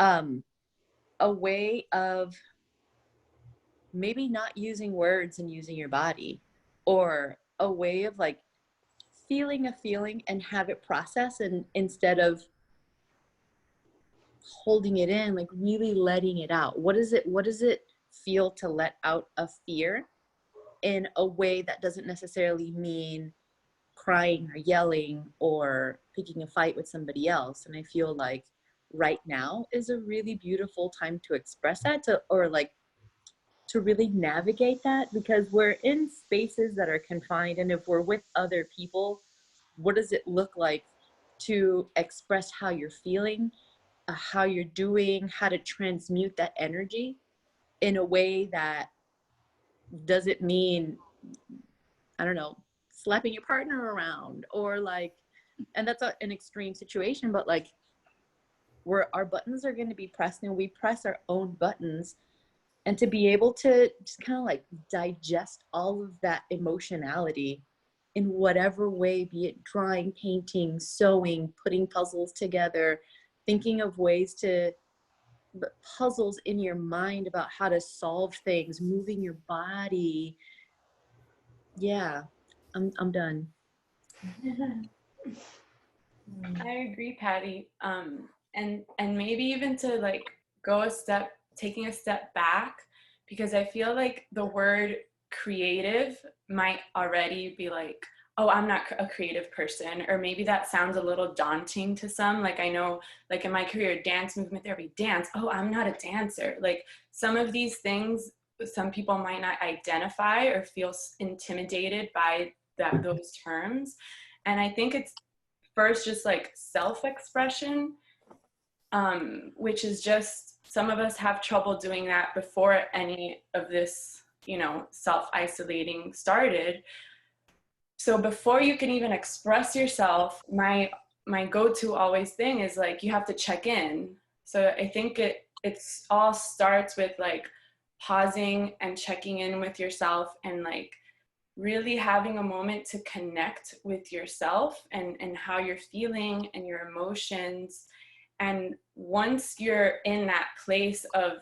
um, a way of maybe not using words and using your body, or a way of like feeling a feeling and have it process, and instead of holding it in, like really letting it out. What does it feel to let out a fear in a way that doesn't necessarily mean crying or yelling or picking a fight with somebody else? And I feel like right now is a really beautiful time to express that, to really navigate that, because we're in spaces that are confined, and if we're with other people, what does it look like to express how you're feeling, how you're doing, how to transmute that energy in a way that doesn't mean, I don't know, slapping your partner around, or like, and that's an extreme situation, but like, where our buttons are going to be pressed and we press our own buttons, and to be able to just kind of like digest all of that emotionality in whatever way, be it drawing, painting, sewing, putting puzzles together, thinking of ways to puzzles in your mind about how to solve things, moving your body. Yeah, I'm done. I agree, Patty. And maybe even to like go a step, taking a step back, because I feel like the word creative might already be like, oh, I'm not a creative person, or maybe that sounds a little daunting to some. Like I know, like in my career, dance, movement therapy, dance. Oh, I'm not a dancer. Like some of these things, some people might not identify or feel intimidated by those terms. And I think it's first just like self-expression, which is just, some of us have trouble doing that before any of this, self-isolating started. So before you can even express yourself, my go-to always thing is like, you have to check in. So I think it's all starts with like pausing and checking in with yourself, and like really having a moment to connect with yourself and how you're feeling and your emotions. And once you're in that place of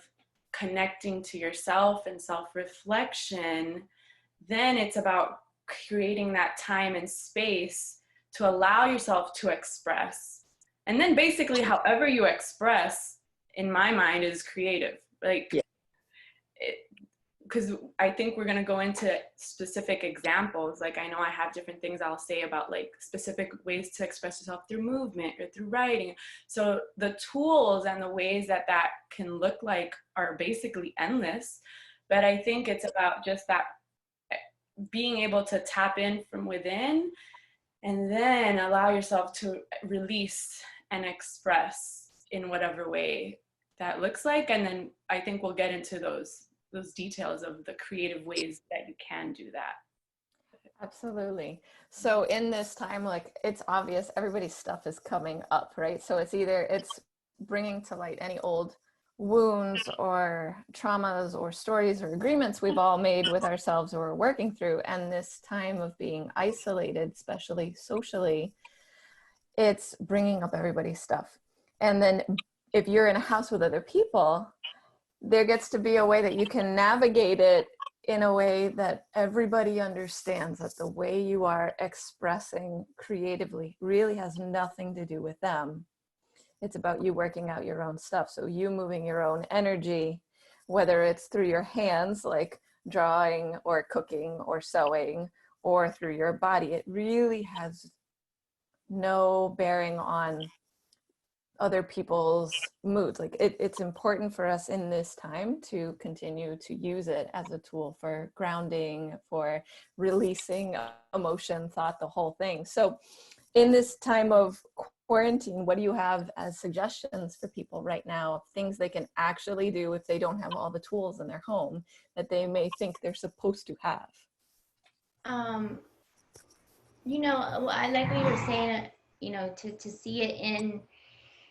connecting to yourself and self-reflection, then it's about creating that time and space to allow yourself to express. And then basically however you express, in my mind, is creative. Like, Yeah. Because I think we're going to go into specific examples. Like I know I have different things I'll say about like specific ways to express yourself through movement or through writing. So the tools and the ways that can look like are basically endless. But I think it's about just that, being able to tap in from within and then allow yourself to release and express in whatever way that looks like. And then I think we'll get into those details of the creative ways that you can do that. Absolutely. So in this time, like it's obvious everybody's stuff is coming up, right? So it's bringing to light any old wounds or traumas or stories or agreements we've all made with ourselves or working through. And this time of being isolated, especially socially, it's bringing up everybody's stuff. And then if you're in a house with other people, there gets to be a way that you can navigate it in a way that everybody understands that the way you are expressing creatively really has nothing to do with them. It's about you working out your own stuff. So you moving your own energy, whether it's through your hands, like drawing or cooking or sewing, or through your body, it really has no bearing on other people's moods. Like it's important for us in this time to continue to use it as a tool for grounding, for releasing emotion, thought, the whole thing. So in this time of quarantine, what do you have as suggestions for people right now, things they can actually do if they don't have all the tools in their home that they may think they're supposed to have? I like what you were saying, to see it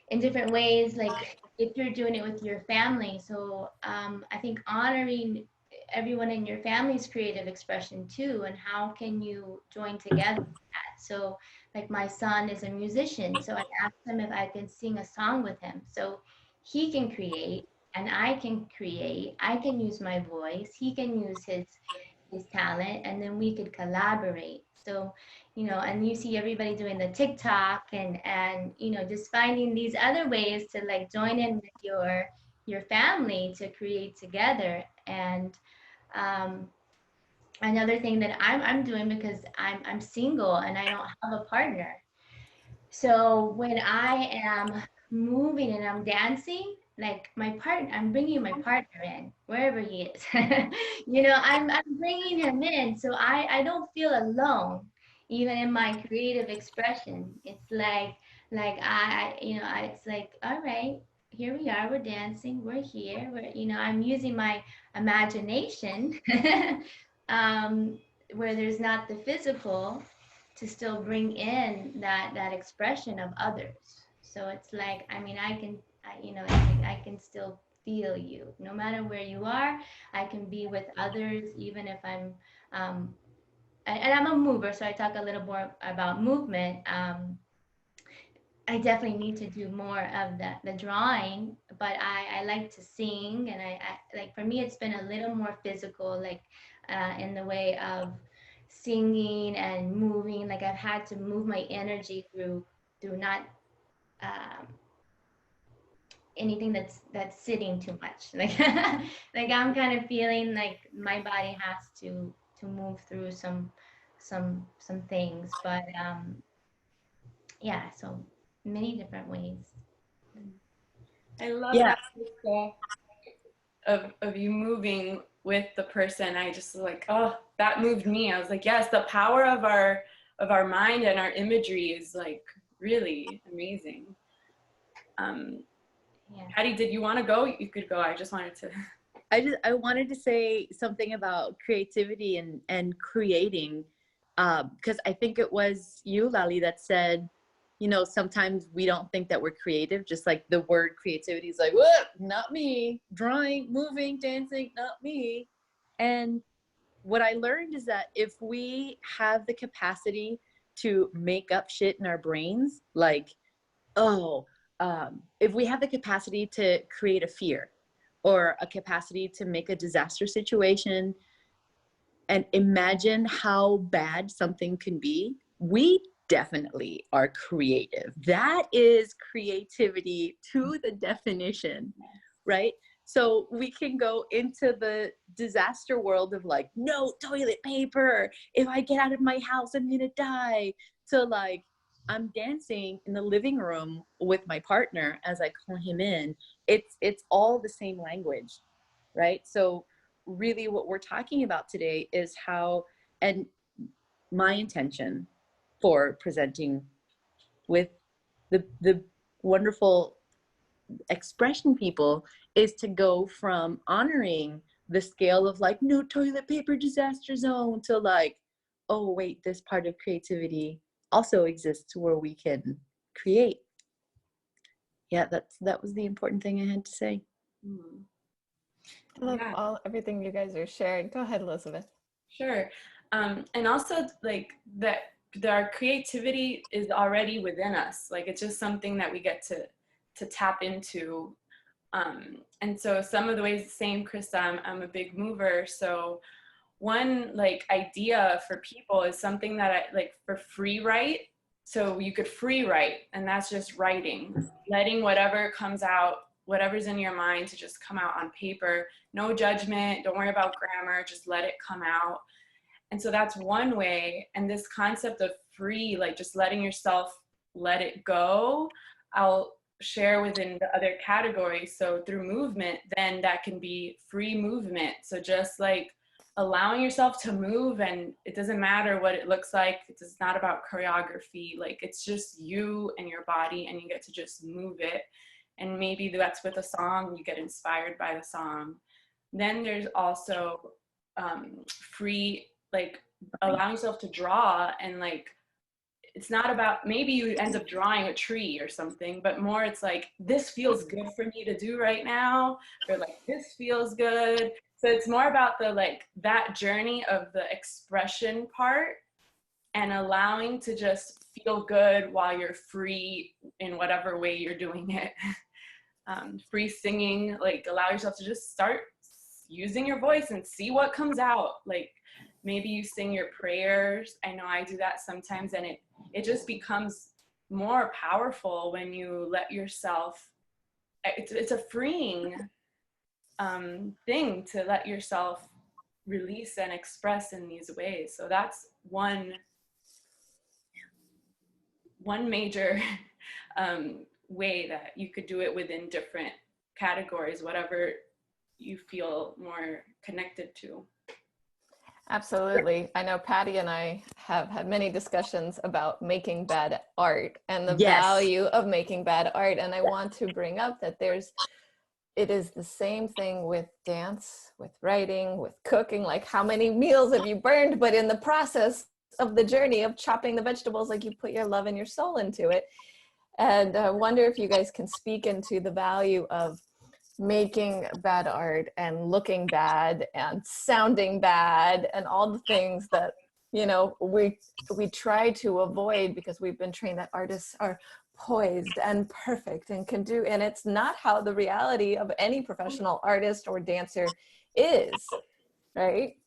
in different ways, like if you're doing it with your family. So I think honoring everyone in your family's creative expression too, and how can you join together with that. So like my son is a musician, so I asked him if I could sing a song with him. So he can create and I can create. I can use my voice. He can use his talent, and then we could collaborate. So, and you see everybody doing the TikTok and just finding these other ways to like join in with your family to create together. And um, another thing that I'm doing, because I'm single and I don't have a partner. So when I am moving and I'm dancing, like my partner, I'm bringing my partner in wherever he is. I'm bringing him in, so I don't feel alone, even in my creative expression. It's like it's like, all right, here we are, we're dancing, we're here, I'm using my imagination, um, where there's not the physical, to still bring in that expression of others. So it's like, I mean, it's like I can still feel you no matter where you are. I can be with others even if I'm and I'm a mover, so I talk a little more about movement. I definitely need to do more of the drawing, but I like to sing, and I like, for me it's been a little more physical, like in the way of singing and moving. Like I've had to move my energy through not um, anything that's sitting too much. Like like I'm kind of feeling like my body has to move through some things, but yeah, so many different ways. I love Yeah. that, Krista, of you moving with the person. I just like, oh, that moved me. I was like, yes, the power of our mind and our imagery is like really amazing. Yeah. Patty, did you want to go? You could go. I just wanted to. I wanted to say something about creativity and creating, because I think it was you, Lali, that said, sometimes we don't think that we're creative. Just like the word creativity is like, what? Not me. Drawing, moving, dancing, not me. And what I learned is that if we have the capacity to make up shit in our brains, like, oh, if we have the capacity to create a fear or a capacity to make a disaster situation and imagine how bad something can be, we definitely are creative. That is creativity to the definition, right? So we can go into the disaster world of like, no toilet paper. If I get out of my house, I'm gonna die. To like, I'm dancing in the living room with my partner as I call him in. It's all the same language, right? So really what we're talking about today is how, and my intention for presenting with the wonderful expression people is to go from honoring the scale of like no toilet paper disaster zone to like, oh wait, this part of creativity also exists where we can create. Yeah, that was the important thing I had to say. I love everything you guys are sharing. Go ahead, Elizabeth. Sure. And also like that our creativity is already within us. Like it's just something that we get to tap into. And so some of the ways, same, Krista, I'm a big mover. So one like idea for people is something that I like for free write. So you could free write, and that's just writing, letting whatever comes out, whatever's in your mind to just come out on paper. No judgment, don't worry about grammar, just let it come out. And so that's one way. And this concept of free, like just letting yourself let it go, I'll share within the other categories. So through movement, then that can be free movement. So just like allowing yourself to move, and it doesn't matter what it looks like. It's not about choreography. Like it's just you and your body, and you get to just move it. And maybe that's with a song, you get inspired by the song. Then there's also free, like allowing yourself to draw, and like it's not about, maybe you end up drawing a tree or something, but more it's like, this feels good for me to do right now, or like this feels good. So it's more about the like that journey of the expression part, and allowing to just feel good while you're free in whatever way you're doing it. free singing, like allow yourself to just start using your voice and see what comes out. Like maybe you sing your prayers. I know I do that sometimes, and it just becomes more powerful when you let yourself, it's a freeing thing to let yourself release and express in these ways. So that's one major way that you could do it within different categories, whatever you feel more connected to. Absolutely. I know Patty and I have had many discussions about making bad art and the Yes. value of making bad art. And I want to bring up that it is the same thing with dance, with writing, with cooking. Like, how many meals have you burned? But in the process of the journey of chopping the vegetables, like, you put your love and your soul into it. And I wonder if you guys can speak into the value of making bad art and looking bad and sounding bad and all the things that, you know, we try to avoid because we've been trained that artists are poised and perfect and can do, and it's not how the reality of any professional artist or dancer is, right?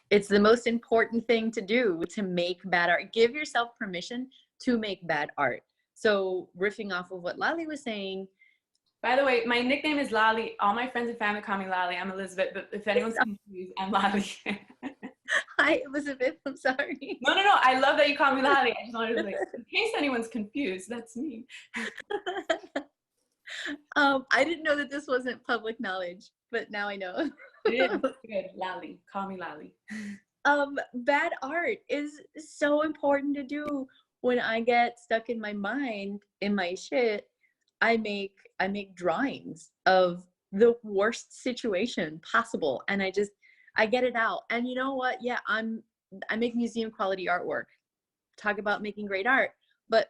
It's the most important thing to do, to make bad art. Give yourself permission to make bad art. So riffing off of what Lali was saying. By the way, my nickname is Lali. All my friends and family call me Lali. I'm Elizabeth, but if anyone's confused, I'm Lali. Hi, Elizabeth. I'm sorry. No. I love that you call me Lali. I just wanted to, like, in case anyone's confused, that's me. I didn't know that this wasn't public knowledge, but now I know. It is good. Lali. Call me Lali. Bad art is so important to do. When I get stuck in my mind, in my shit, I make drawings of the worst situation possible, and I get it out. And you know what? Yeah, I make museum quality artwork. Talk about making great art, but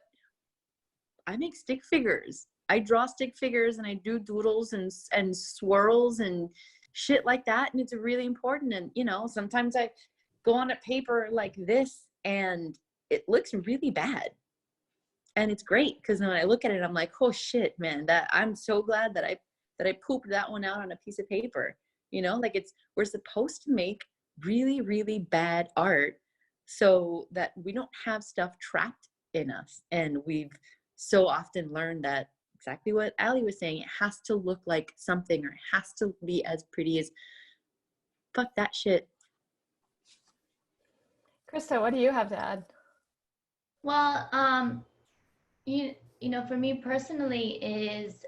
I make stick figures. I draw stick figures and I do doodles and swirls and shit like that, and it's really important. And you know, sometimes I go on a paper like this and it looks really bad. And it's great because when I look at it, I'm like, oh shit, man, that I'm so glad that I pooped that one out on a piece of paper. You know, like we're supposed to make really, really bad art so that we don't have stuff trapped in us. And we've so often learned that exactly what Ali was saying, it has to look like something, or it has to be as pretty as, fuck that shit. Krista, what do you have to add? Well, you know, for me personally is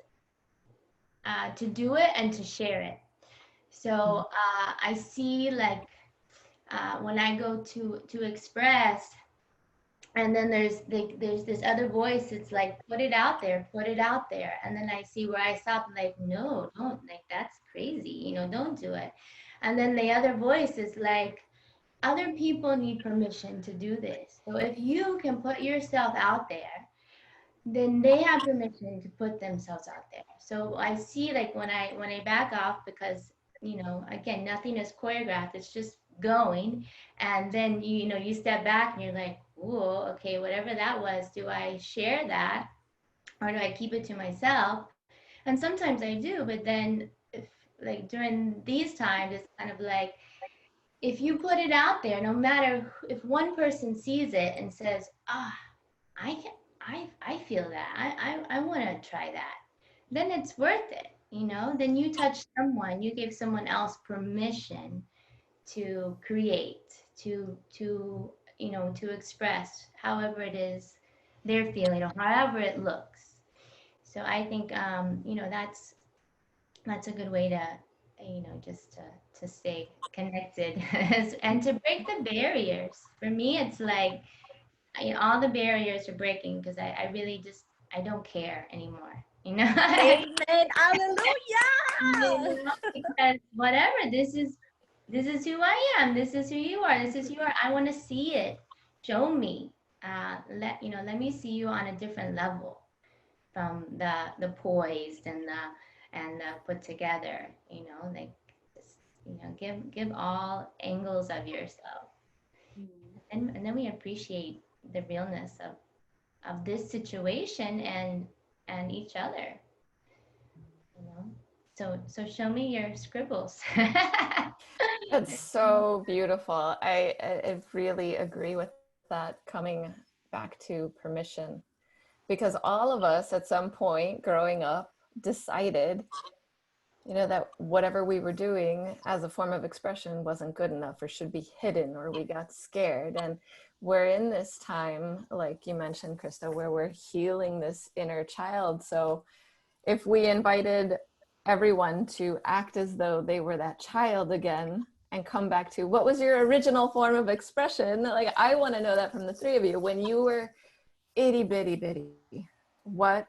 to do it and to share it. So I see, like, when I go to express, and then there's this other voice. It's like, put it out there, and then I see where I stop. Like, no, don't, like, that's crazy, you know, don't do it. And then the other voice is like, other people need permission to do this. So if you can put yourself out there, then they have permission to put themselves out there. So I see, like, when I back off, because, you know, again, nothing is choreographed, it's just going. And then, you know, you step back and you're like, oh, okay, whatever that was, do I share that or do I keep it to myself? And sometimes I do, but then, if, like, during these times, it's kind of like, if you put it out there, no matter if one person sees it and says, I can, I feel that. I want to try that. Then it's worth it, you know? Then you touch someone, you give someone else permission to create, to you know, to express however it is they're feeling or however it looks. So I think you know, that's a good way to, you know, just to stay connected and to break the barriers. For me, it's like, all the barriers are breaking, because I really just, I don't care anymore, you know. Amen. Hallelujah. You know, because whatever, this is who I am, this is who you are, this is who you are. I want to see it. Show me. Let me see you on a different level from the poised and the put together, you know, like, just, you know, give all angles of yourself. And then we appreciate the realness of this situation and each other, you So show me your scribbles. That's so beautiful. I really agree with that, coming back to permission, because all of us at some point growing up decided, you know, that whatever we were doing as a form of expression wasn't good enough or should be hidden, or we got scared. And we're in this time, like you mentioned, Krista, where we're healing this inner child. So if we invited everyone to act as though they were that child again and come back to what was your original form of expression, like I want to know that from the three of you. When you were itty bitty bitty, what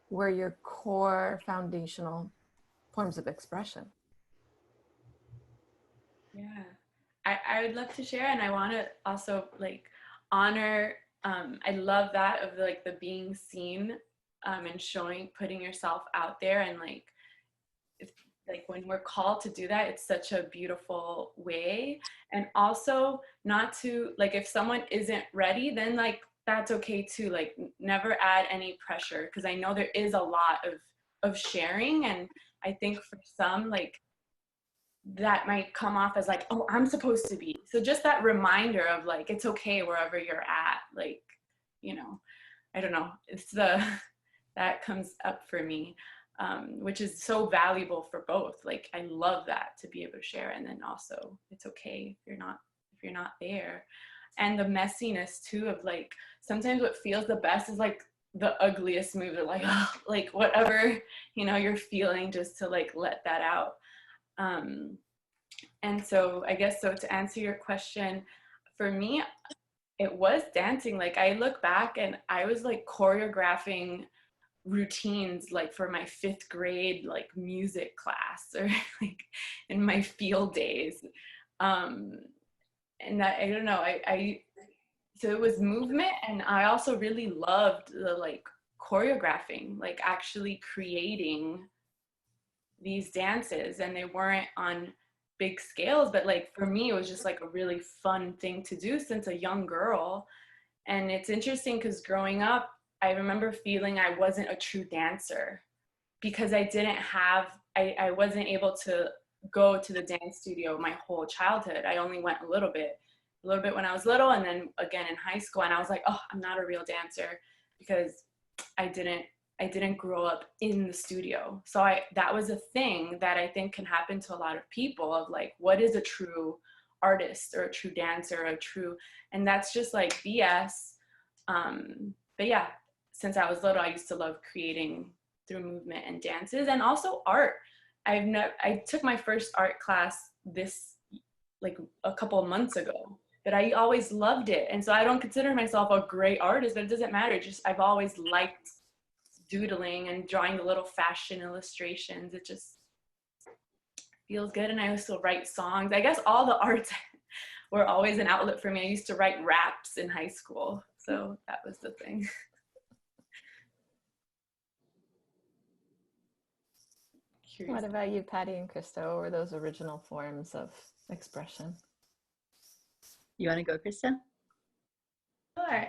were your core foundational forms of expression? Yeah, I would love to share, and I want to also like honor. I love that of like the being seen, and showing, putting yourself out there, and like if, like when we're called to do that, it's such a beautiful way. And also not to like, if someone isn't ready, then like that's okay too. Like never add any pressure, because I know there is a lot of sharing, and I think for some like that might come off as like, oh, I'm supposed to be. So just that reminder of like, it's okay wherever you're at. Like, you know, I don't know. It's that comes up for me, which is so valuable for both. Like, I love that, to be able to share. And then also it's okay if you're not there. And the messiness too of like, sometimes what feels the best is like the ugliest move, or like, oh, like whatever, you know, you're feeling, just to like let that out. And so I guess, so to answer your question, for me, it was dancing. Like I look back and I was like choreographing routines like for my 5th grade like music class, or like in my field days. And that, I don't know, I so it was movement, and I also really loved the like choreographing, like actually creating these dances. And they weren't on big scales, but like for me it was just like a really fun thing to do since a young girl. And it's interesting because growing up, I remember feeling I wasn't a true dancer because I wasn't able to go to the dance studio my whole childhood. I only went a little bit when I was little, and then again in high school. And I was like, oh, I'm not a real dancer because I didn't grow up in the studio. So that was a thing that I think can happen to a lot of people, of like, what is a true artist or a true dancer, and that's just like BS. But yeah, since I was little, I used to love creating through movement and dances, and also art. I took my first art class like a couple of months ago, but I always loved it. And so I don't consider myself a great artist, but it doesn't matter. Just, I've always liked doodling and drawing the little fashion illustrations. It just feels good. And I also write songs. I guess all the arts were always an outlet for me. I used to write raps in high school, so that was the thing. What about you, Patty and Krista? What were those original forms of expression? You want to go, Krista? Sure.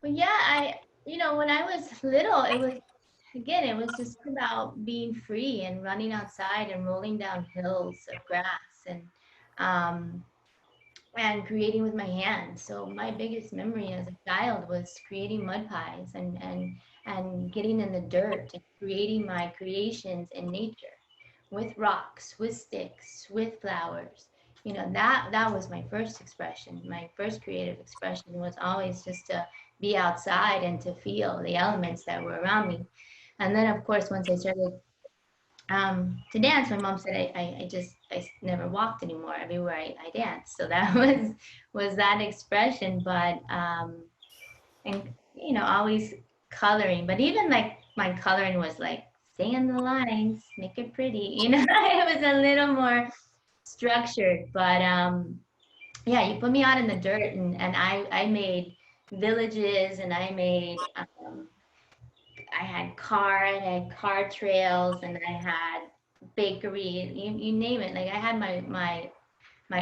Well, yeah, when I was little, it was just about being free and running outside and rolling down hills of grass and creating with my hands. So my biggest memory as a child was creating mud pies and getting in the dirt and creating my creations in nature with rocks, with sticks, with flowers. That was my first expression. My first creative expression was always just to be outside and to feel the elements that were around me. And then, of course, once I started to dance, my mom said I never walked anymore. Everywhere I danced. So that was that expression. But and always coloring. But even like my coloring was like, stay in the lines, make it pretty. It was a little more structured. But yeah, you put me out in the dirt, and I made villages, and I had car trails, and I had bakery, you name it. Like I had my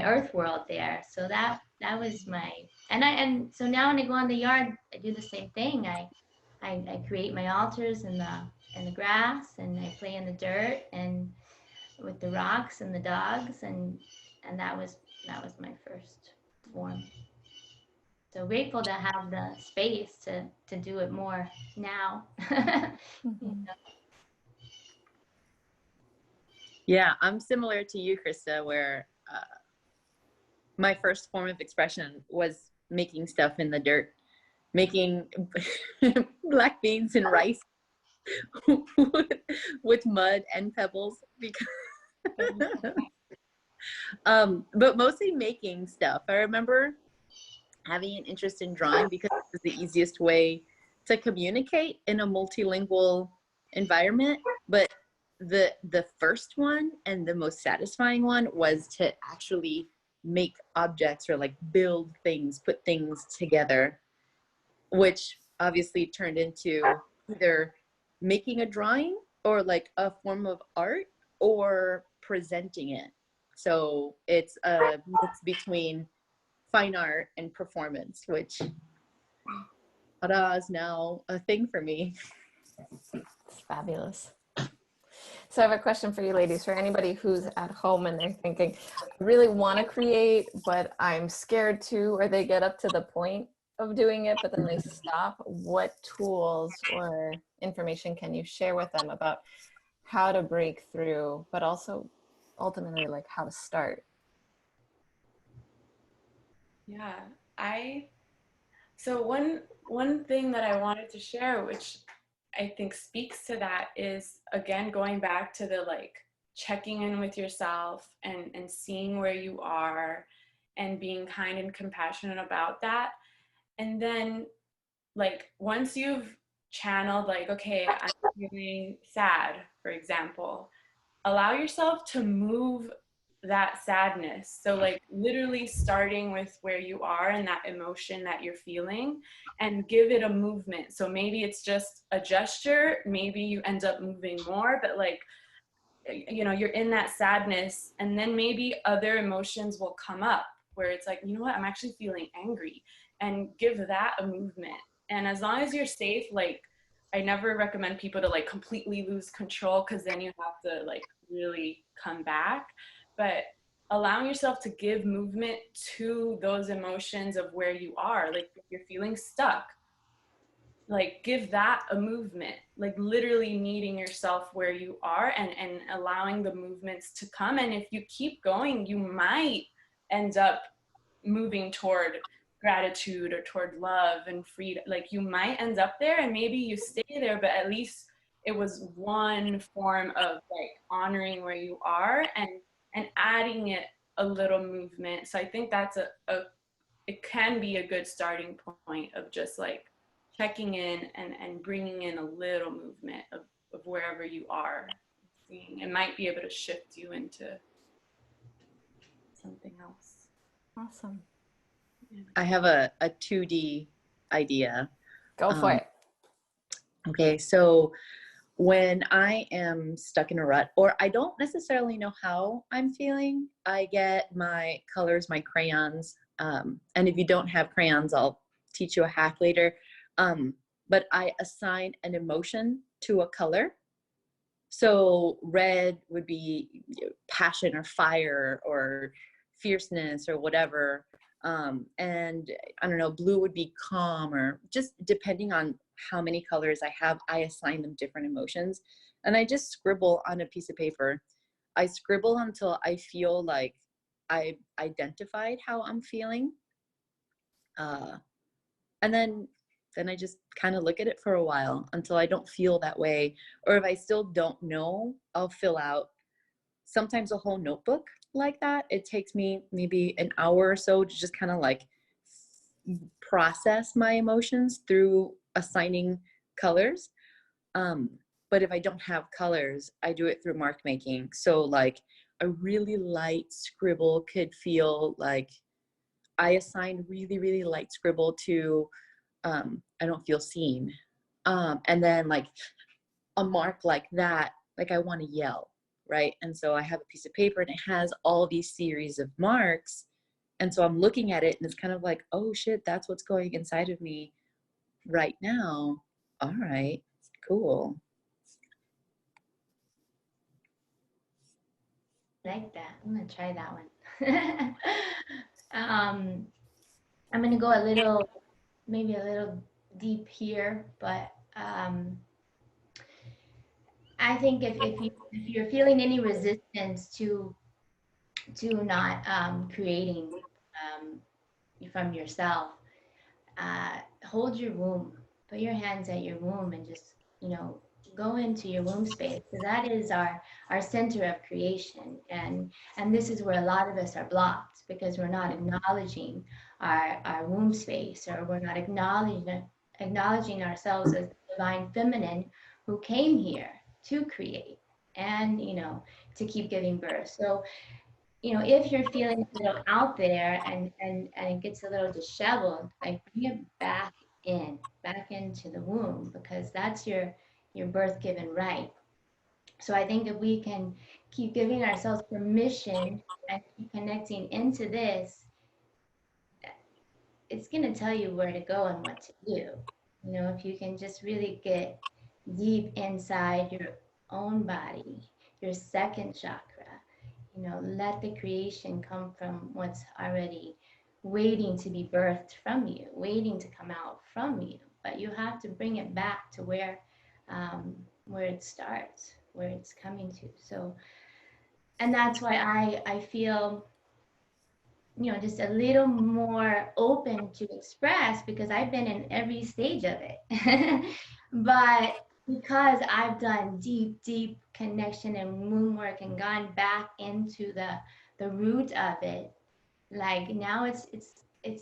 earth world there. So that was my, and so now when I go on the yard, I do the same thing. I I create my altars in the grass, and I play in the dirt and with the rocks and the dogs, and that was my first form. So grateful to have the space to do it more now. Mhm. Yeah, I'm similar to you, Krista, where my first form of expression was making stuff in the dirt, making black beans and rice with mud and pebbles. Because but mostly making stuff. I remember having an interest in drawing because it was the easiest way to communicate in a multilingual environment. But the first one and the most satisfying one was to actually make objects or like build things, put things together, which obviously turned into either making a drawing or like a form of art or presenting it. So it's a mix between fine art and performance, which is now a thing for me. It's fabulous. So I have a question for you ladies, for anybody who's at home and they're thinking, I really want to create, but I'm scared to, or they get up to the point of doing it, but then they stop. What tools or information can you share with them about how to break through, but also ultimately like how to start? Yeah, so one thing that I wanted to share, which I think speaks to that, is again going back to the like checking in with yourself and seeing where you are and being kind and compassionate about that. And then like once you've channeled like, okay, I'm feeling sad, for example, allow yourself to move that sadness. So like literally starting with where you are and that emotion that you're feeling, and give it a movement. So maybe it's just a gesture, maybe you end up moving more, but like, you know, you're in that sadness, and then maybe other emotions will come up where it's like, you know what, I'm actually feeling angry, and give that a movement. And as long as you're safe, like I never recommend people to like completely lose control, because then you have to like really come back. But allowing yourself to give movement to those emotions of where you are, like if you're feeling stuck, like give that a movement, like literally meeting yourself where you are, and allowing the movements to come. And if you keep going, you might end up moving toward gratitude or toward love and freedom. Like you might end up there, and maybe you stay there, but at least it was one form of like honoring where you are and adding it a little movement. So I think that's it can be a good starting point of just like checking in and bringing in a little movement of wherever you are. It might be able to shift you into something else. Awesome. I have a 2D idea. Go for it. Okay, so when I am stuck in a rut, or I don't necessarily know how I'm feeling, I get my colors, my crayons. And if you don't have crayons, I'll teach you a hack later. But I assign an emotion to a color. So red would be passion or fire or fierceness or whatever. And I don't know, blue would be calm, or just depending on how many colors I have, I assign them different emotions. And I just scribble on a piece of paper. I scribble until I feel like I've identified how I'm feeling. And then I just kind of look at it for a while until I don't feel that way. Or if I still don't know, I'll fill out sometimes a whole notebook like that. It takes me maybe an hour or so to just kind of like process my emotions through assigning colors. But if I don't have colors, I do it through mark making. So like a really light scribble could feel like I assign really, really light scribble to I don't feel seen. And then like a mark like that, like I want to yell, right? And so I have a piece of paper and it has all these series of marks. And so I'm looking at it and it's kind of like, oh shit, that's what's going inside of me right now. All right, cool. Like that. I'm gonna try that one. I'm gonna go a little, maybe a little deep here, but I think if you're feeling any resistance to not creating from yourself, hold your womb. Put your hands at your womb and just, go into your womb space. So that is our center of creation. And this is where a lot of us are blocked because we're not acknowledging our womb space, or we're not acknowledging ourselves as the divine feminine who came here to create and, to keep giving birth. So, if you're feeling a little out there and it gets a little disheveled, like bring it back into the womb, because that's your birth given right. So I think if we can keep giving ourselves permission and keep connecting into this, it's going to tell you where to go and what to do. If you can just really get deep inside your own body, your second chakra, let the creation come from what's already waiting to be birthed from you, waiting to come out from you. But you have to bring it back to where it starts, where it's coming to. So, and that's why I feel, just a little more open to express, because I've been in every stage of it. But because I've done deep connection and womb work and gone back into the root of it, like now it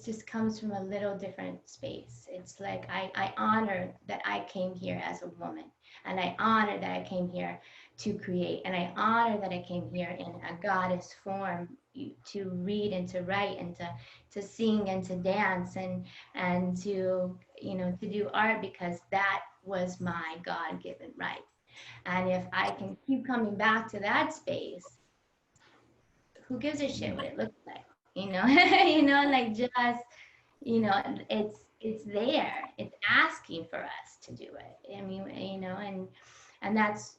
just comes from a little different space. It's like I honor that I came here as a woman, and I honor that I came here to create, and I honor that I came here in a goddess form to read and to write and to sing and to dance and to to do art, because that was my God-given right. And if I can keep coming back to that space, who gives a shit what it looks like? Like just, it's there. It's asking for us to do it. I mean, and that's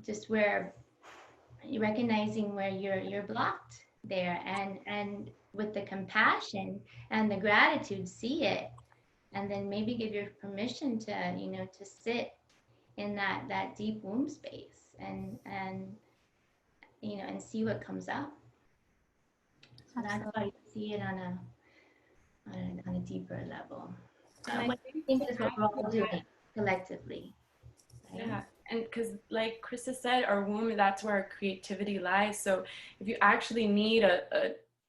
just where you're recognizing where you're blocked there, and with the compassion and the gratitude, see it, and then maybe give your permission to to sit in that deep womb space and see what comes up. So that's how you see it on a deeper level. And What I think is what we're all doing collectively. Right? Yeah, and because like Krista said, our womb, that's where our creativity lies. So if you actually need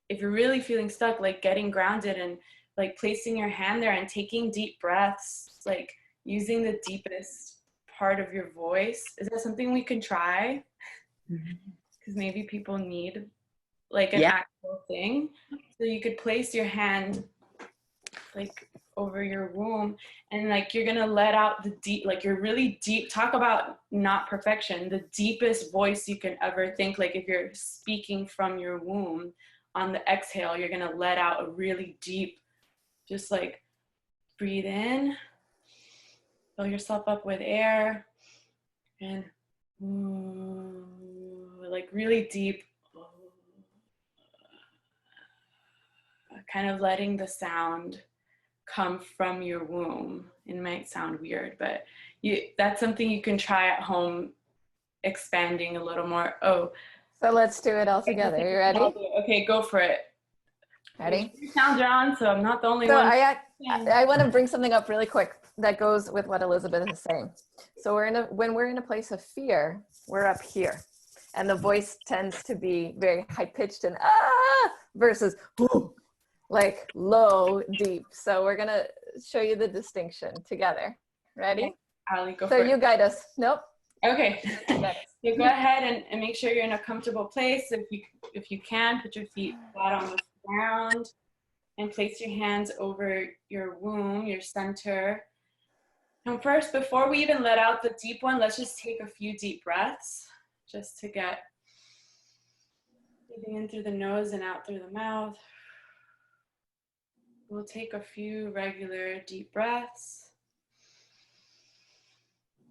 if you're really feeling stuck, like getting grounded and like placing your hand there and taking deep breaths, like using the deepest part of your voice, is that something we can try? Because maybe people need like an actual thing. So you could place your hand like over your womb, and like you're gonna let out the deep, like you're really deep. Talk about not perfection, the deepest voice you can ever think. Like if you're speaking from your womb, on the exhale you're gonna let out a really deep, just like breathe in, fill yourself up with air, and like really deep, kind of letting the sound come from your womb. It might sound weird, but that's something you can try at home, expanding a little more. Oh, so let's do it all together. You ready? Okay, go for it. Ready? Sounds on, so I'm not the only so one. I want to bring something up really quick that goes with what Elizabeth is saying. So when we're in a place of fear, we're up here, and the voice tends to be very high pitched and versus like low, deep. So we're gonna show you the distinction together. Ready? Okay. Ali, go so for it. you guide us. Nope. Okay. So go ahead and make sure you're in a comfortable place. If you can, put your feet flat on the ground and place your hands over your womb, your center. And first, before we even let out the deep one, let's just take a few deep breaths just to get breathing in through the nose and out through the mouth. We'll take a few regular deep breaths.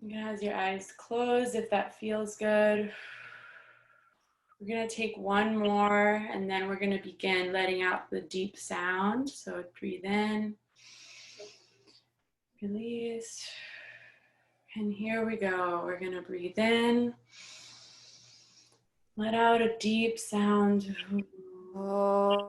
You can have your eyes closed if that feels good. We're going to take one more, and then we're going to begin letting out the deep sound. So breathe in, release, and here we go. We're going to breathe in, let out a deep sound. Oh.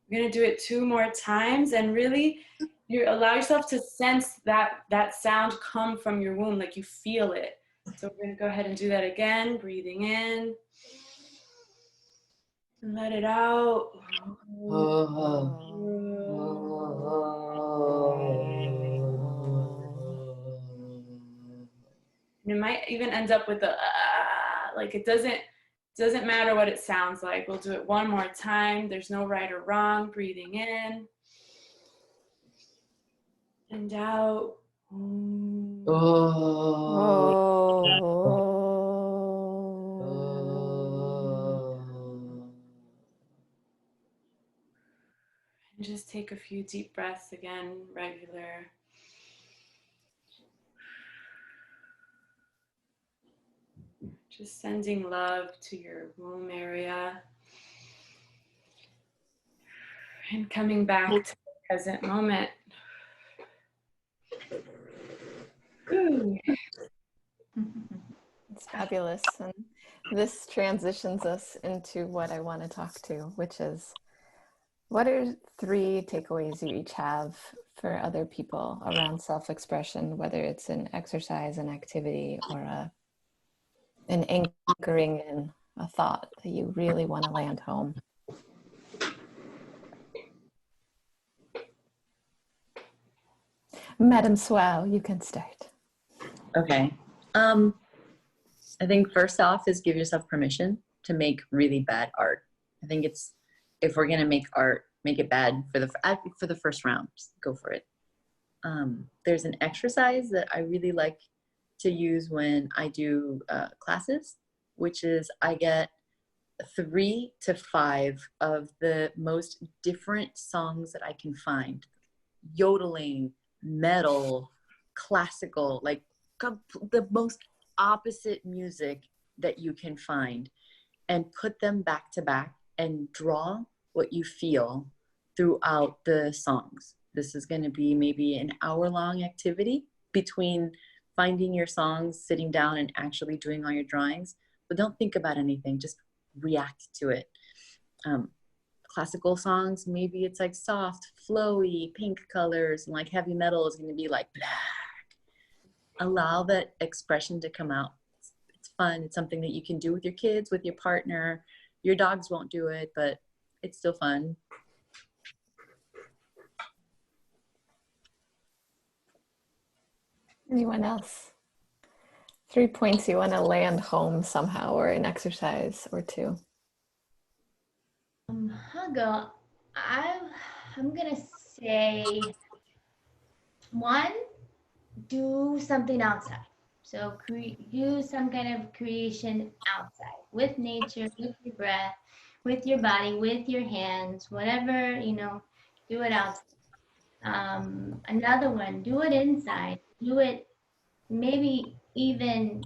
We're going to do it 2 more times, and really you allow yourself to sense that sound come from your womb, like you feel it. So we're going to go ahead and do that again, breathing in and let it out. And it might even end up with a like it doesn't matter what it sounds like. We'll do it one more time. There's no right or wrong. Breathing in and out. And just take a few deep breaths again, regular. Just sending love to your womb area. And coming back to the present moment. Ooh. It's fabulous. And this transitions us into what I want to talk to, which is, what are 3 takeaways you each have for other people around self-expression, whether it's an exercise, an activity, or an anchoring in a thought that you really want to land home? Madam Swell, you can start. Okay. I think first off is give yourself permission to make really bad art. I think it's, if we're gonna make art, make it bad for the first round. Just go for it. There's an exercise that I really like to use when I do classes, which is I get 3 to 5 of the most different songs that I can find. Yodeling, metal, classical, like the most opposite music that you can find, and put them back to back and draw what you feel throughout the songs. This is going to be maybe an hour-long activity between finding your songs, sitting down and actually doing all your drawings, but don't think about anything, just react to it. Classical songs, maybe it's like soft, flowy, pink colors, and like heavy metal is going to be like black. Allow that expression to come out. It's fun. It's something that you can do with your kids, with your partner. Your dogs won't do it, but it's still fun. Anyone else? 3 points you want to land home somehow, or an exercise or 2. I'll go. I'm gonna say 1, do something outside. So do some kind of creation outside with nature, with your breath, with your body, with your hands, whatever, do it outside. Another one, do it inside. Do it maybe even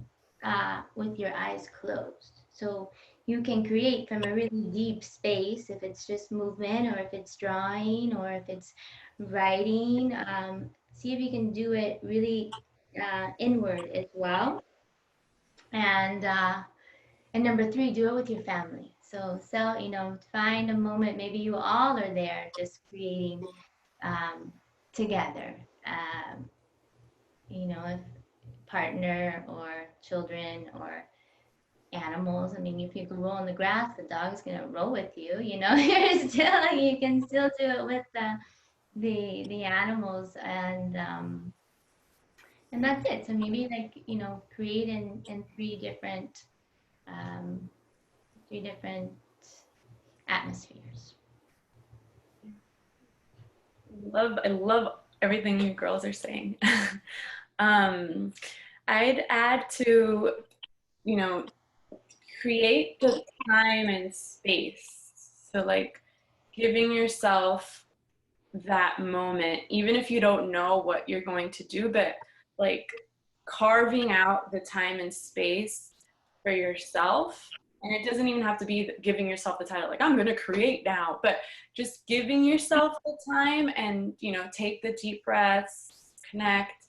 with your eyes closed. So you can create from a really deep space, if it's just movement or if it's drawing or if it's writing. See if you can do it really inward as well. And number 3, do it with your family. So find a moment, maybe you all are there just creating together. If partner or children or animals. I mean, if you can roll in the grass, the dog's gonna roll with you. You can still do it with the animals, and that's it. So maybe create in 3 different atmospheres. I love everything you girls are saying. I'd add to, create the time and space. So like giving yourself that moment, even if you don't know what you're going to do, but like carving out the time and space for yourself. And it doesn't even have to be giving yourself the title, like, I'm going to create now, but just giving yourself the time and, you know, take the deep breaths, connect.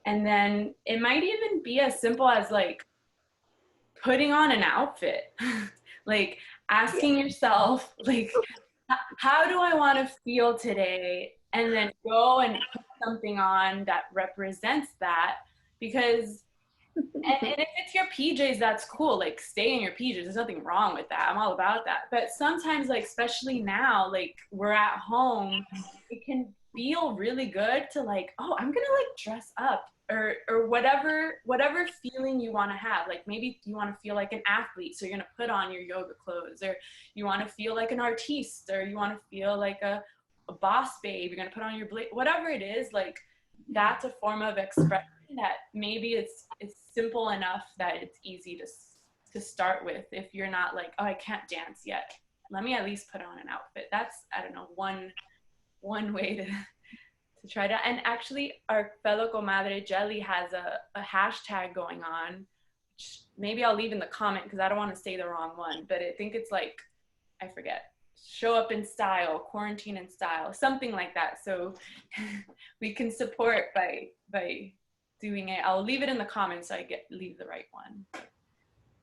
And then it might even be as simple as like putting on an outfit, like asking yourself, like, how do I want to feel today? And then go and put something on that represents that. Because and if it's your PJs, that's cool. Like, stay in your PJs. There's nothing wrong with that. I'm all about that. But sometimes, like, especially now, like, we're at home, it can feel really good to like, oh, I'm gonna like dress up, or whatever feeling you want to have. Like, maybe you want to feel like an athlete, so you're gonna put on your yoga clothes, or you want to feel like an artiste, or you want to feel like a boss babe. You're gonna put on your whatever it is. Like, that's a form of expression that maybe it's simple enough that it's easy to start with. If you're not like, oh, I can't dance yet, let me at least put on an outfit. That's, I don't know, one way to try to. And actually, our fellow comadre Jelly has a hashtag going on, which maybe I'll leave in the comment because I don't want to say the wrong one, but I think it's like, I forget, show up in style, quarantine in style, something like that. So we can support by doing it. I'll leave it in the comments so I leave the right one.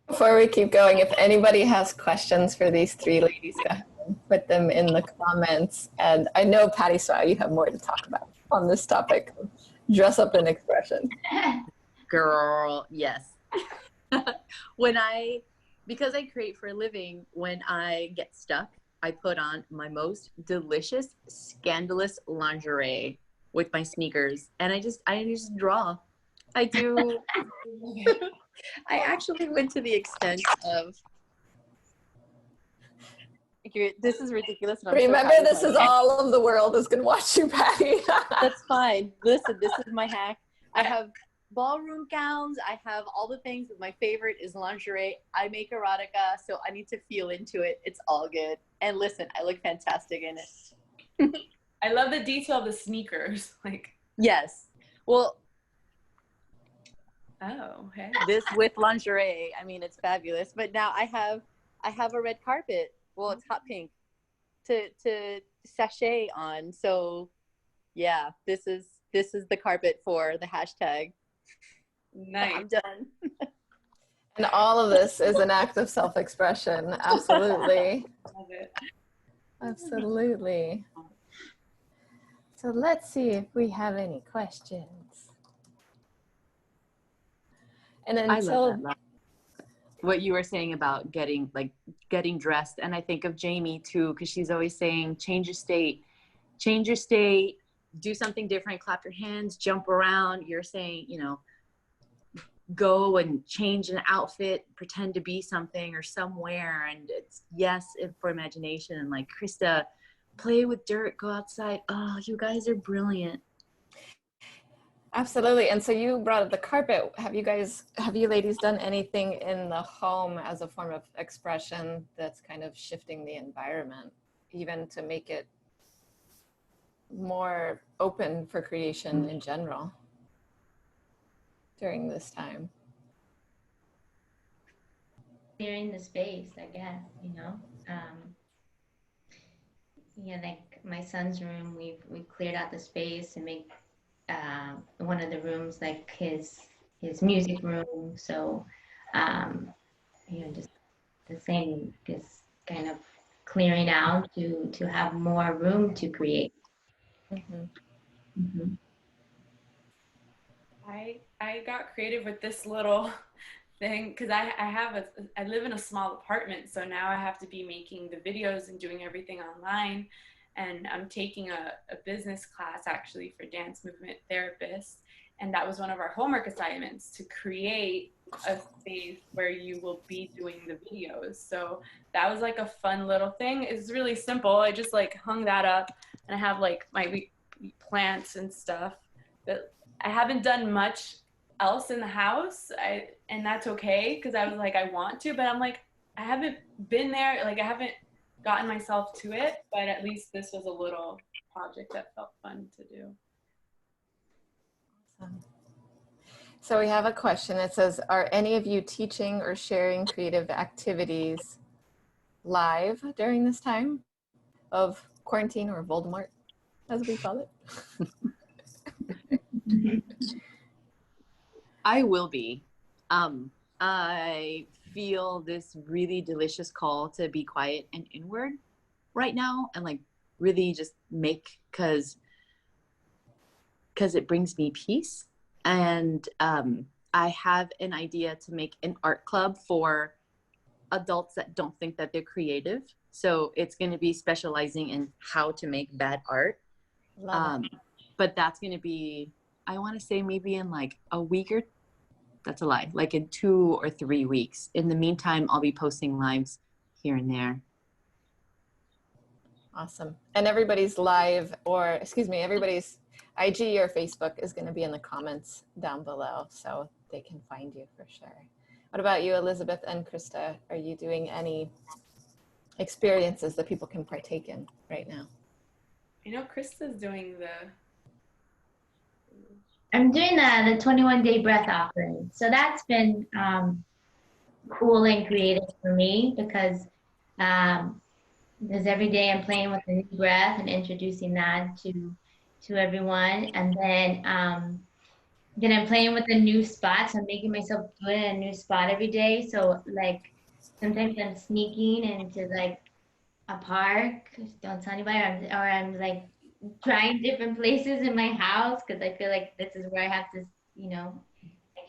Before we keep going, if anybody has questions for these three ladies, go ahead and put them in the comments. And I know, Patty Swaw, you have more to talk about on this topic. Dress up in expression. Girl, yes. Because I create for a living, when I get stuck, I put on my most delicious, scandalous lingerie with my sneakers, and I just draw. I do. I actually went to the extent of. This is ridiculous. And Remember, this is all of the world is going to watch you, Patty. That's fine. Listen, this is my hack. I have ballroom gowns. I have all the things, but my favorite is lingerie. I make erotica, so I need to feel into it. It's all good. And listen, I look fantastic in it. I love the detail of the sneakers. Like, yes. Well, oh, hey. This with lingerie, I mean, it's fabulous. But now I have a red carpet. Well, it's hot pink to sachet on. So yeah, this is the carpet for the hashtag. Nice. I'm done. And all of this is an act of self-expression. Absolutely. Love it. Absolutely. So let's see if we have any questions. And I until love that. What you were saying about getting dressed, and I think of Jamie too, because she's always saying, change your state, do something different, clap your hands, jump around. You're saying, you know, go and change an outfit, pretend to be something or somewhere, and it's for imagination. And like Krista, play with dirt, go outside. Oh, you guys are brilliant. Absolutely. And so you brought up the carpet. Have you ladies done anything in the home as a form of expression that's kind of shifting the environment, even to make it more open for creation in general during this time? Clearing the space, I guess, you know. Yeah, like my son's room, we've cleared out the space and make one of the rooms like his music room. So you know, just the same, just kind of clearing out to have more room to create. Mm-hmm. Mm-hmm. I got creative with this little thing because I live in a small apartment, so now I have to be making the videos and doing everything online. And I'm taking a business class actually for dance movement therapists, and that was one of our homework assignments, to create a space where you will be doing the videos. So that was like a fun little thing. It's really simple. I just like hung that up, and I have like my plants and stuff, but I haven't done much else in the house, and that's okay, because I was like, I want to, but I'm like, I haven't been there, like I haven't gotten myself to it, but at least this was a little project that felt fun to do. Awesome. So we have a question that says, are any of you teaching or sharing creative activities live during this time of quarantine, or Voldemort, as we call it? I will be. I feel this really delicious call to be quiet and inward right now, and like really just make, because it brings me peace. And I have an idea to make an art club for adults that don't think that they're creative. So it's going to be specializing in how to make bad art. But that's going to be, I want to say maybe in like a week, or that's a lie, like in 2 or 3 weeks. In the meantime, I'll be posting lives here and there. Awesome. And everybody's live, or excuse me, everybody's IG or Facebook is going to be in the comments down below, so they can find you for sure. What about you, Elizabeth and Krista? Are you doing any experiences that people can partake in right now? I know Krista's doing I'm doing the 21-day breath offering. So that's been cool and creative for me, because every day I'm playing with a new breath and introducing that to everyone. And then I'm playing with a new spot. So I'm making myself do it in a new spot every day. So like sometimes I'm sneaking into like a park, don't tell anybody, or I'm like trying different places in my house, because I feel like this is where I have to, I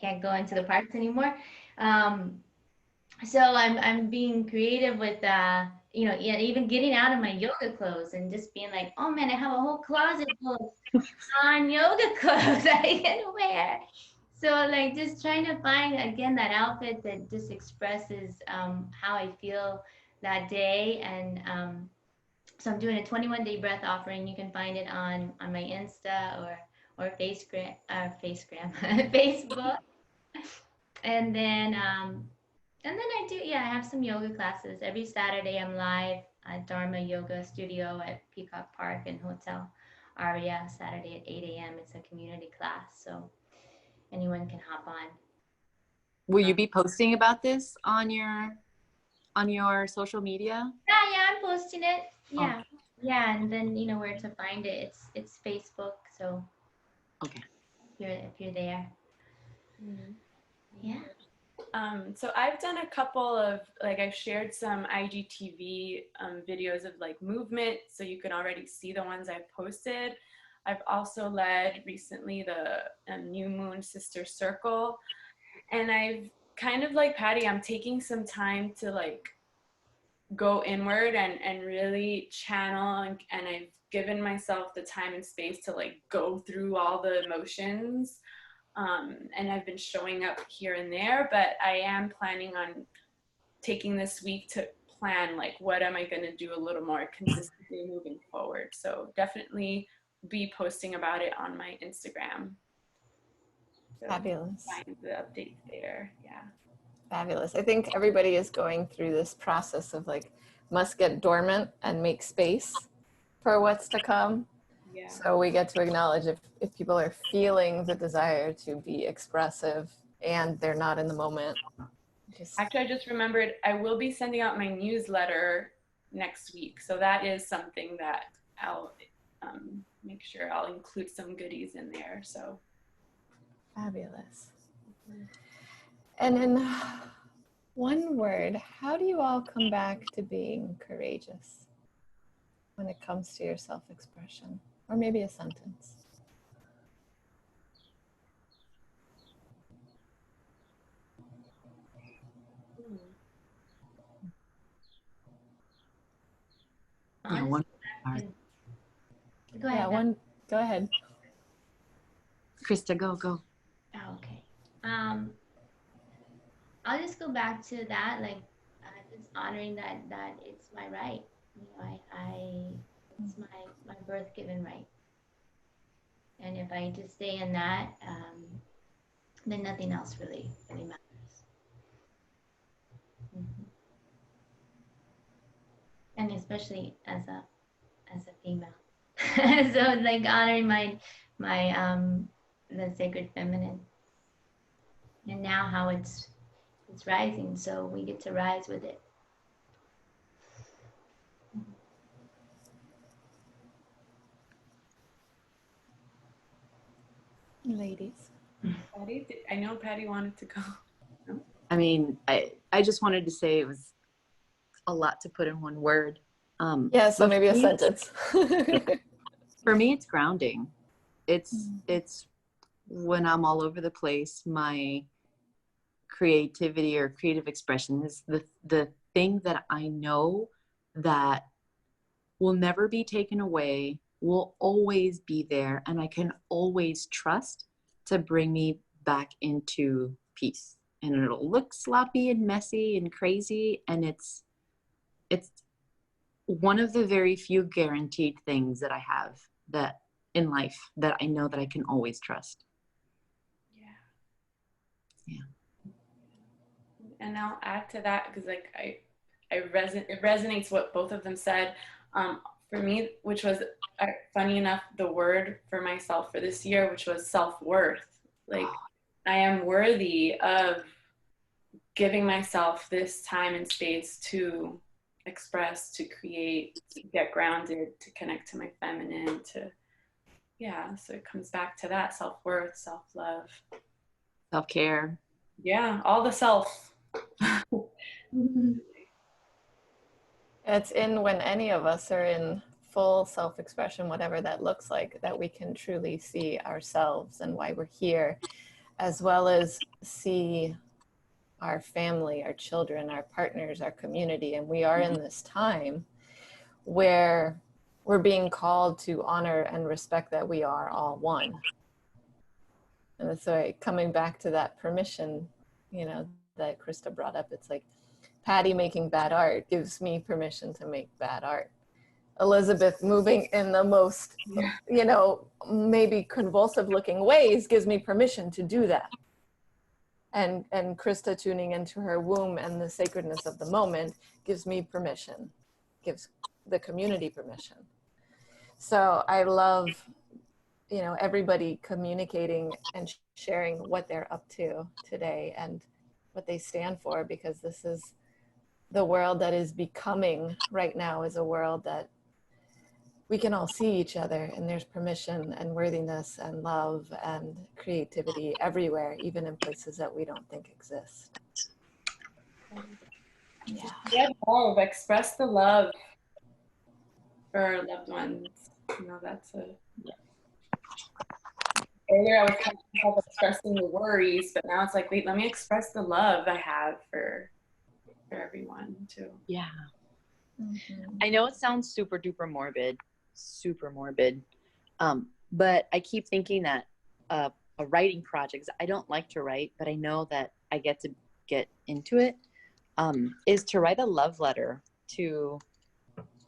can't go into the parks anymore. So I'm being creative with even getting out of my yoga clothes and just being like, oh man, I have a whole closet full of non-yoga clothes that I can wear. So like just trying to find again that outfit that just expresses how I feel that day. And so I'm doing a 21-day breath offering. You can find it on my Insta or Facebook. And then I have some yoga classes. Every Saturday I'm live at Dharma Yoga Studio at Peacock Park and Hotel Aria, Saturday at 8 a.m. It's a community class, so anyone can hop on. Will you be posting about this on your social media? Yeah, I'm posting it. Yeah. Oh. Yeah, and then where to find it. It's Facebook, so okay. If you're there. Mm-hmm. Yeah. So I've done a couple of, like, I've shared some IGTV videos of like movement, so you can already see the ones I've posted. I've also led recently the New Moon Sister Circle, and I've kind of like Patty, I'm taking some time to like go inward and really channel, and I've given myself the time and space to like go through all the emotions. And I've been showing up here and there, but I am planning on taking this week to plan, like, what am I going to do a little more consistently moving forward. So definitely be posting about it on my Instagram. So fabulous. find the updates there. Yeah. Fabulous. I think everybody is going through this process of like, must get dormant and make space for what's to come. Yeah. So we get to acknowledge if people are feeling the desire to be expressive and they're not in the moment. Actually, I just remembered I will be sending out my newsletter next week. So that is something that I'll make sure I'll include some goodies in there. So fabulous. And in one word, how do you all come back to being courageous when it comes to your self-expression? Or maybe a sentence. Yeah, one. Go ahead. Yeah, go ahead. Krista, go. Oh, okay. I'll just go back to that, like just honoring that it's my right. It's my birth given right. And if I just stay in that, then nothing else really matters. Mm-hmm. and especially as a female. So it's like honoring my the sacred feminine, and now how it's rising, so we get to rise with it. Ladies. Patty, I know Patty wanted to go. No? I mean, I just wanted to say it was a lot to put in one word. Yeah, so but maybe a sentence. For me, it's grounding. It's when I'm all over the place, my creativity or creative expression is the thing that I know that will never be taken away, will always be there, and I can always trust to bring me back into peace. And it'll look sloppy and messy and crazy, and it's one of the very few guaranteed things that I have that in life that I know that I can always trust. Yeah. And I'll add to that because like it resonates what both of them said. For me, which was funny enough, the word for myself for this year, which was self-worth. Like I am worthy of giving myself this time and space to express, to create, to get grounded, to connect to my feminine, so it comes back to that self-worth, self-love, Self-care. Yeah, all the self. It's in when any of us are in full self-expression, whatever that looks like, that we can truly see ourselves and why we're here, as well as see our family, our children, our partners, our community. And we are in this time where we're being called to honor and respect that we are all one. And so coming back to that permission, that Krista brought up, it's like Patty making bad art gives me permission to make bad art. Elizabeth moving in the most, maybe convulsive looking ways gives me permission to do that. And Krista tuning into her womb and the sacredness of the moment gives me permission, gives the community permission. So I love, everybody communicating and sharing what they're up to today and what they stand for, because this is the world that is becoming right now, is a world that we can all see each other, and there's permission and worthiness and love and creativity everywhere, even in places that we don't think exist. Yeah, love, express the love for our loved ones. That's earlier I was kind of expressing the worries, but now it's like, wait, let me express the love I have for everyone too. Yeah. Mm-hmm. I know it sounds super duper morbid, but I keep thinking that a writing project, I don't like to write, but I know that I get to get into it, is to write a love letter to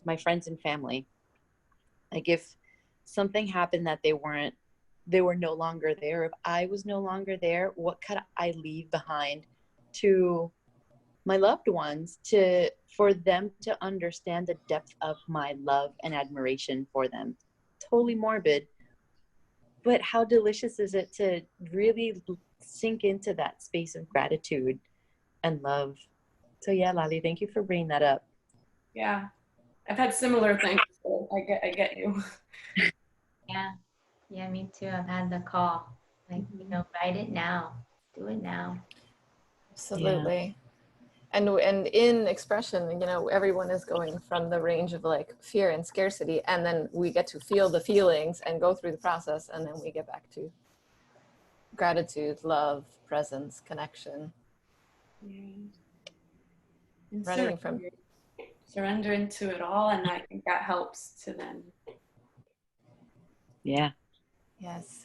my friends and family. Like if something happened that they were no longer there, if I was no longer there, what could I leave behind to my loved ones, for them to understand the depth of my love and admiration for them. Totally morbid, but how delicious is it to really sink into that space of gratitude and love. So yeah, Lali, thank you for bringing that up. Yeah, I've had similar things, so I get you. Yeah, me too. I've had the call, like, write it now, do it now. Absolutely. Yeah. And in expression, everyone is going from the range of like fear and scarcity, and then we get to feel the feelings and go through the process, and then we get back to gratitude, love, presence, connection. Running from surrender into it all, and I think that helps to then. Yeah. Yes.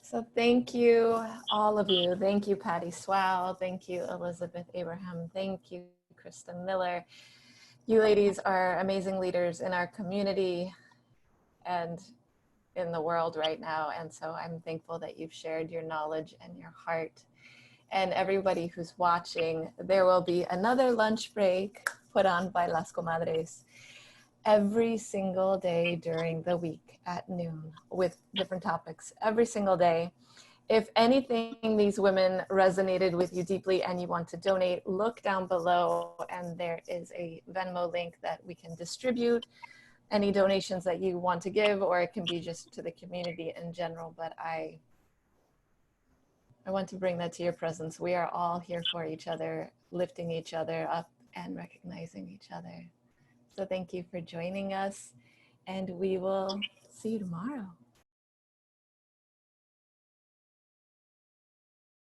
So thank you, all of you. Thank you, Patty Swal. Thank you, Elizabeth Abraham. Thank you, Krista Miller. You ladies are amazing leaders in our community and in the world right now. And so I'm thankful that you've shared your knowledge and your heart. And everybody who's watching, there will be another lunch break put on by Las Comadres. every single day during the week at noon with different topics every single day. If anything, these women resonated with you deeply and you want to donate, look down below and there is a Venmo link that we can distribute any donations that you want to give, or it can be just to the community in general. But I want to bring that to your presence. We are all here for each other, lifting each other up and recognizing each other. So thank you for joining us, and we will see you tomorrow.